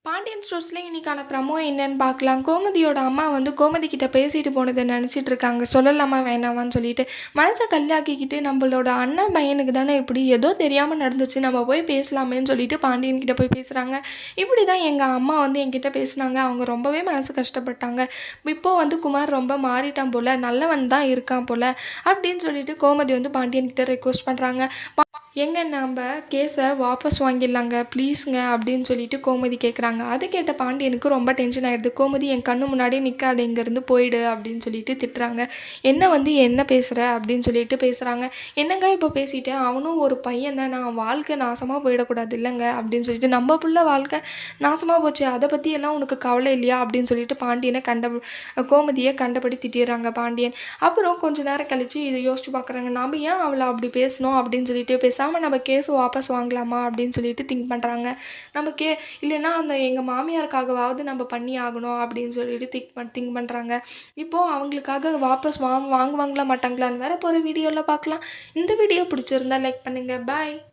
பாண்டியன் ஸ்டோர்ஸ்ல இன்னைக்கான ப்ரமோ என்னன்னு பார்க்கலாம். கோமதியோட அம்மா வந்து கோமதி கிட்ட பேசிட்டு போனத நெனச்சிட்டு இருக்காங்க. சொல்லலாமா வேணாமான்னு சொல்லிட்டு. மனச கல்லாக்கிக்கிட்டு நம்மளோட அண்ணன் பையனுக்கு தானே இப்படி ஏதோ தெரியாம நடந்துச்சு. நம்ம போய் பேசலாமேன்னு சொல்லிட்டு பாண்டியன் கிட்ட போய் பேசுறாங்க. இப்படி தான் எங்க அம்மா வந்து என்கிட்ட பேசுனாங்க. அவங்க ரொம்பவே மனசு கஷ்டப்பட்டாங்க. இப்போ வந்து குமார் ரொம்ப மாறிட்டான் போல. நல்லவன் தான் இருக்கான் போல. அப்படின்னு சொல்லிட்டு கோமதி வந்து பாண்டியன் கிட்ட ரெக்வெஸ்ட் பண்றாங்க. "ஏங்க நம்ப கேஸ வாபஸ் வாங்கிடலாங்க ப்ளீஸுங்க" அப்படின்னு சொல்லிட்டு கோமதி கேட்குறாங்க. அது கேட்ட பாண்டியனுக்கு ரொம்ப டென்ஷன் ஆயிடுது. "கோமதி என் கண்ணு முன்னாடியே நிக்காத, இங்கேருந்து போயிடு" அப்படின்னு சொல்லிட்டு திட்டுறாங்க. "என்ன வந்து என்ன பேசுற?" அப்படின்னு சொல்லிட்டு பேசுகிறாங்க. "என்னங்க இப்போ பேசிட்டேன், அவனும் ஒரு பையன் தானே, அவன் வாழ்க்கை நாசமாக போயிடக்கூடாது இல்லைங்க" அப்படின்னு சொல்லிட்டு, "நம்ம புள்ள வாழ்க்கை நாசமாக போச்சு, அதை பற்றி எல்லாம் உனக்கு கவலை இல்லையா?" அப்படின்னு சொல்லிட்டு கோமதியை கண்டபடி திட்டிடுறாங்க பாண்டியன். அப்புறம் கொஞ்ச நேரம் கழிச்சு இதை யோசிச்சு பார்க்குறாங்க. "நாம ஏன் அவளை அப்படி பேசணும்?" அப்படின்னு சொல்லிட்டு, பேசாமல் நம்ம கேஸ் வாபஸ் வாங்கலாமா அப்படின்னு சொல்லிட்டு திங்க் பண்ணுறாங்க. நம்ம இல்லைன்னா அந்த எங்கள் மாமியாருக்காகவாவது நம்ம பண்ணி ஆகணும் அப்படின்னு சொல்லிட்டு திங்க் பண்ணுறாங்க. இப்போது அவங்களுக்காக வாபஸ் வாங்குவாங்களா மாட்டாங்களான்னு வேற போகிற வீடியோவில் பார்க்கலாம். இந்த வீடியோ பிடிச்சிருந்தா லைக் பண்ணுங்கள். பாய்.